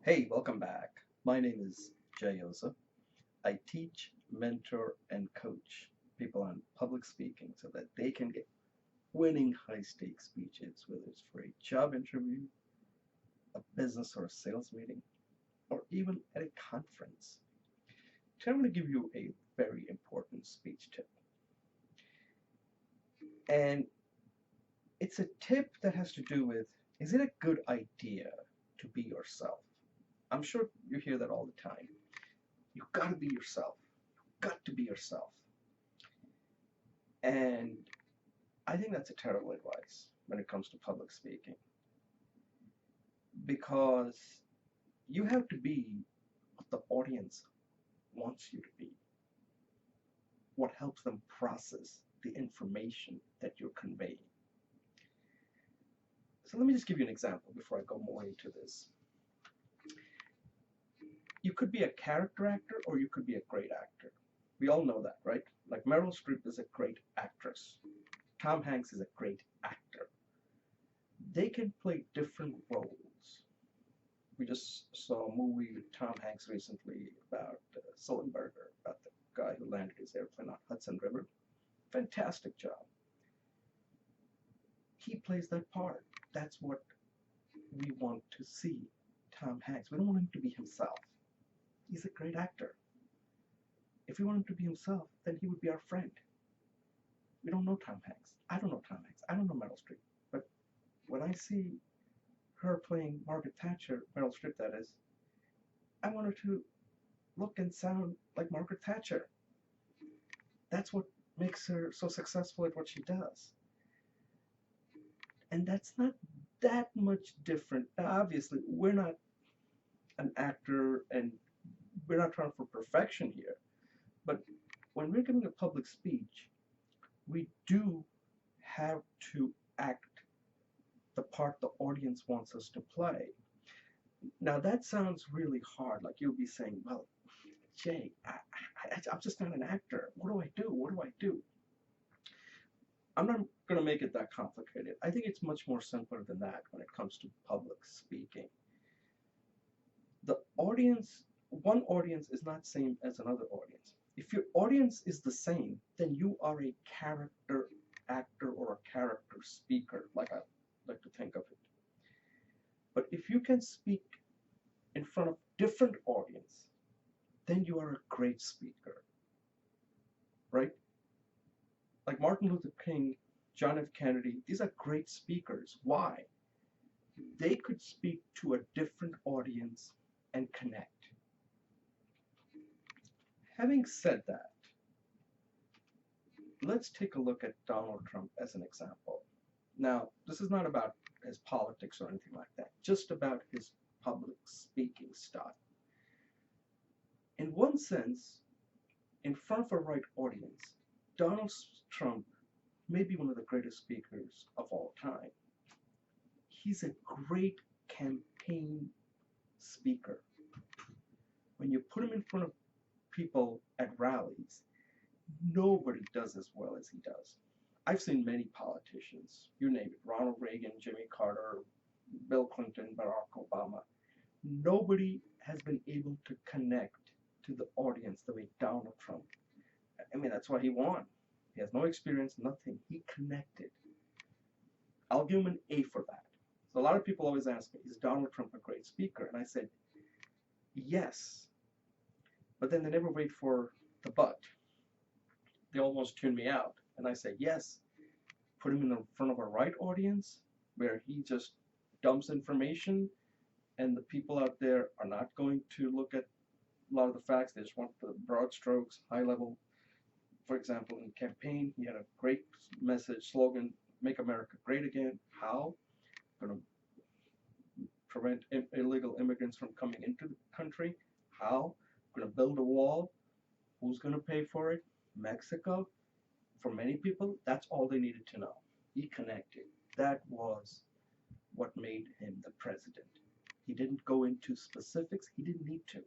Hey, welcome back. My name is Jay Oza. I teach, mentor, and coach people on public speaking so that they can get winning high stakes speeches, whether it's for a job interview, a business or a sales meeting, or even at a conference. Today I'm going to give you a very important speech tip. And it's a tip that has to do with, is it a good idea to be yourself? I'm sure you hear that all the time. You gotta be yourself. Got to be yourself. And I think that's a terrible advice when it comes to public speaking because you have to be what the audience wants you to be, what helps them process the information that you're conveying. So let me just give you an example before I go more into this. You could be a character actor or you could be a great actor. We all know that, right? Like Meryl Streep is a great actress. Tom Hanks is a great actor. They can play different roles. We just saw a movie with Tom Hanks recently about Sullenberger, about the guy who landed his airplane on Hudson River. Fantastic job. He plays that part. That's what we want to see Tom Hanks. We don't want him to be himself. He's a great actor. If we want him to be himself, then he would be our friend. We don't know Tom Hanks. I don't know Tom Hanks. I don't know Meryl Streep. But when I see her playing Margaret Thatcher, Meryl Streep that is, I want her to look and sound like Margaret Thatcher. That's what makes her so successful at what she does. And that's not that much different. Now, obviously, we're not an actor and we're not trying for perfection here. But when we're giving a public speech, we do have to act the part the audience wants us to play. Now, that sounds really hard. Like you'll be saying, well, Jay, I'm just not an actor. What do I do? What do I do? I'm not going to make it that complicated. I think it's much more simpler than that when it comes to public speaking. The audience, one audience is not same as another audience. If your audience is the same, then you are a character actor or a character speaker, like I like to think of it. But if you can speak in front of different audience, then you are a great speaker, right? Like Martin Luther King, John F. Kennedy, these are great speakers. Why? They could speak to a different audience and connect. Having said that, let's take a look at Donald Trump as an example. Now, this is not about his politics or anything like that, just about his public speaking style. In one sense, in front of a right audience, Donald Trump may be one of the greatest speakers of all time. He's a great campaign speaker. When you put him in front of people at rallies, nobody does as well as he does. I've seen many politicians, you name it, Ronald Reagan, Jimmy Carter, Bill Clinton, Barack Obama. Nobody has been able to connect to the audience the way Donald Trump. I mean, that's why he won. He has no experience, nothing. He connected. I'll give him an A for that. So a lot of people always ask me, is Donald Trump a great speaker? And I said, yes. But then they never wait for the but. They almost tune me out. And I say, yes, put him in front of a right audience where he just dumps information and the people out there are not going to look at a lot of the facts. They just want the broad strokes, high level. For example, in the campaign, he had a great message, slogan, Make America Great Again. How? Going to prevent illegal immigrants from coming into the country. How? Going to build a wall. Who's going to pay for it? Mexico. For many people, that's all they needed to know. He connected. That was what made him the president. He didn't go into specifics. He didn't need to.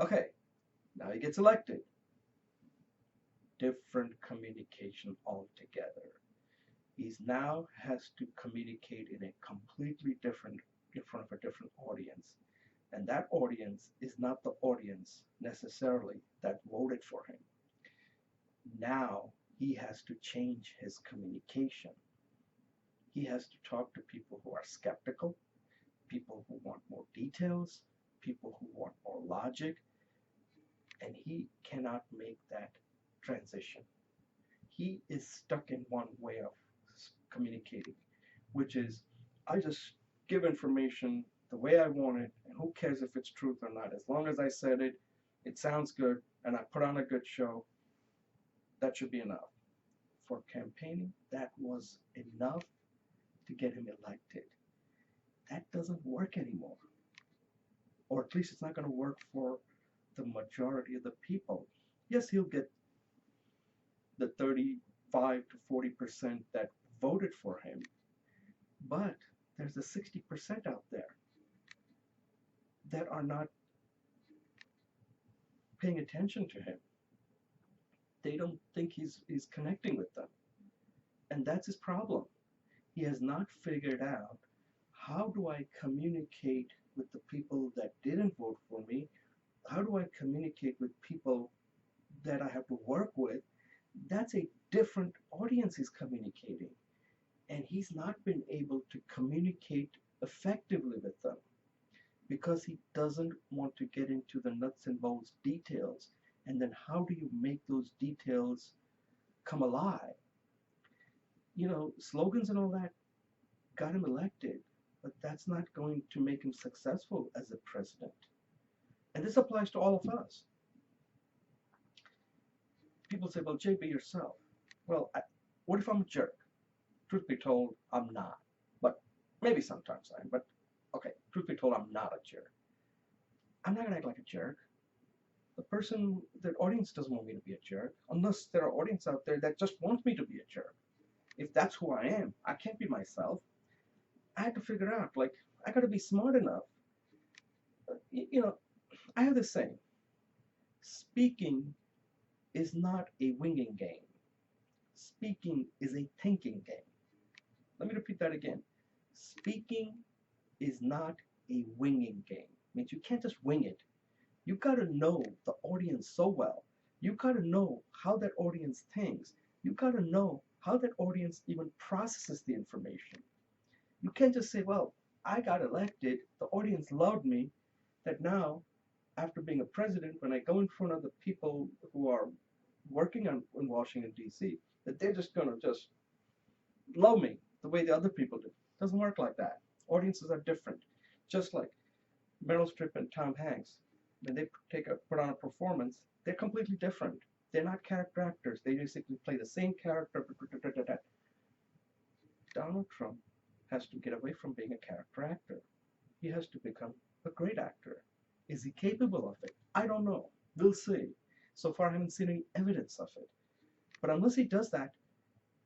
Okay, now he gets elected. Different communication altogether. He now has to communicate in a completely different, in front of a different audience. And that audience is not the audience necessarily that voted for him. Now he has to change his communication. He has to talk to people who are skeptical, people who want more details, people who want more logic, and he cannot make that transition. He is stuck in one way of communicating, which is I just give information the way I want it, and who cares if it's truth or not? As long as I said it, it sounds good, and I put on a good show, that should be enough. For campaigning, that was enough to get him elected. That doesn't work anymore. Or at least it's not going to work for the majority of the people. Yes, he'll get the 35 to 40% that voted for him, but there's a 60% out there that are not paying attention to him. They don't think he's connecting with them. And that's his problem. He has not figured out, how do I communicate with the people that didn't vote for me? How do I communicate with people that I have to work with? That's a different audience he's communicating. And he's not been able to communicate effectively with them because he doesn't want to get into the nuts and bolts details. And then how do you make those details come alive? You know, slogans and all that got him elected, but that's not going to make him successful as a president. And this applies to all of us. People say, well, Jay, be yourself. Well, what if I'm a jerk? Truth be told, I'm not. But maybe sometimes I am. But okay, truth be told, I'm not a jerk. I'm not going to act like a jerk. The audience doesn't want me to be a jerk, unless there are audience out there that just want me to be a jerk. If that's who I am, I can't be myself. I had to figure out, like, I got to be smart enough. You know, I have this saying, speaking is not a winging game. Speaking is a thinking game. Let me repeat that again. Speaking is not a winging game. It means you can't just wing it. You got to know the audience so well. You got to know how that audience thinks. You got to know how that audience even processes the information. You can't just say, well, I got elected, the audience loved me, that now, after being a president, when I go in front of the people who are working in Washington, D.C., that they're just going to just love me the way the other people do. It doesn't work like that. Audiences are different. Just like Meryl Streep and Tom Hanks, when they put on a performance, they're completely different. They're not character actors. They basically play the same character. Donald Trump has to get away from being a character actor. He has to become a great actor. Is he capable of it? I don't know. We'll see. So far, I haven't seen any evidence of it. But unless he does that,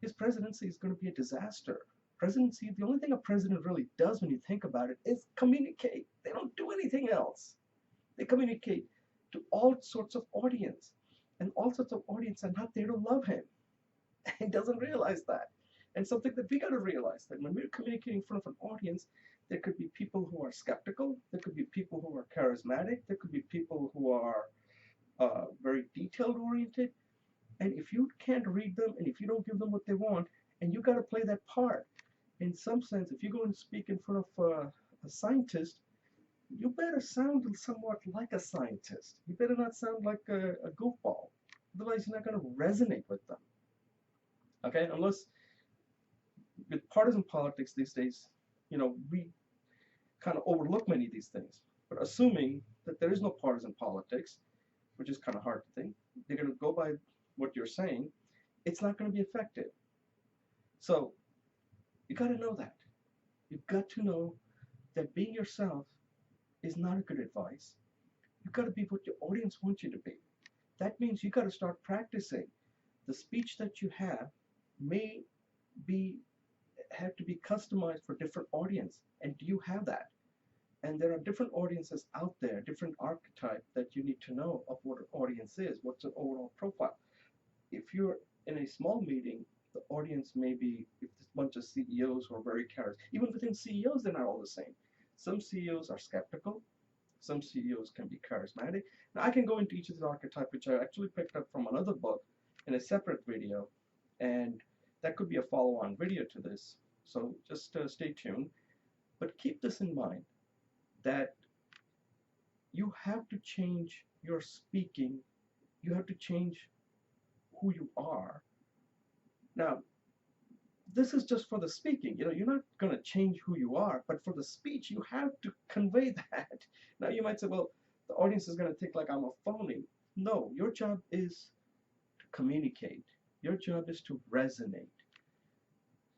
his presidency is going to be a disaster. Presidency, the only thing a president really does when you think about it is communicate. They don't do anything else. They communicate to all sorts of audience. And all sorts of audience are not there to love him. He doesn't realize that. And something that we got to realize, that when we're communicating in front of an audience, there could be people who are skeptical, there could be people who are charismatic, there could be people who are very detailed oriented. And if you can't read them, and if you don't give them what they want, and you got to play that part, in some sense, if you go and speak in front of a scientist, you better sound somewhat like a scientist. You better not sound like a goofball. Otherwise, you're not going to resonate with them. Okay? Unless, with partisan politics these days, you know, we kind of overlook many of these things. But assuming that there is no partisan politics, which is kind of hard to think, they're going to go by what you're saying, it's not going to be effective. So, you got to know that. You've got to know that being yourself is not a good advice. You've got to be what your audience wants you to be. That means you got to start practicing. The speech that you have may have to be customized for different audience. And do you have that? And there are different audiences out there, different archetype that you need to know of what an audience is, what's an overall profile. If you're in a small meeting, the audience may be a bunch of CEOs who are very charismatic. Even within CEOs, they're not all the same. Some CEOs are skeptical. Some CEOs can be charismatic. Now, I can go into each of these archetypes, which I actually picked up from another book in a separate video, and that could be a follow-on video to this. So just stay tuned. But keep this in mind, that you have to change your speaking. You have to change who you are. Now, this is just for the speaking. You're not going to change who you are, but for the speech, you have to convey that. Now, you might say, well, the audience is going to think like I'm a phony. No, your job is to communicate. Your job is to resonate.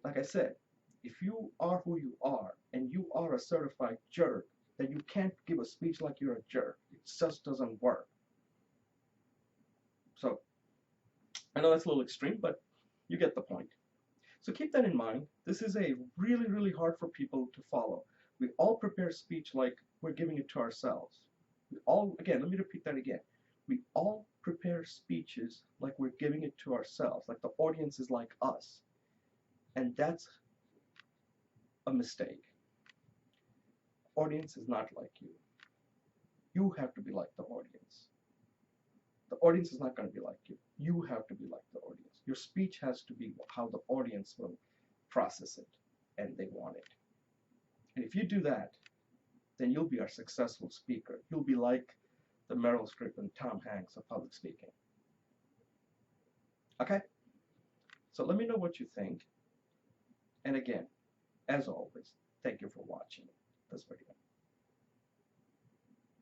Like I said, if you are who you are and you are a certified jerk, then you can't give a speech like you're a jerk. It just doesn't work. So, I know that's a little extreme, but you get the point. So keep that in mind. This is a really, really hard for people to follow. We all prepare speech like we're giving it to ourselves. Again, let me repeat that again. We all prepare speeches like we're giving it to ourselves, like the audience is like us. And that's a mistake. Audience is not like you. You have to be like the audience. The audience is not going to be like you. You have to be like the audience. Your speech has to be how the audience will process it and they want it. And if you do that, then you'll be a successful speaker. You'll be like the Meryl Streep and Tom Hanks of public speaking. Okay? So let me know what you think. And again, as always, thank you for watching this video.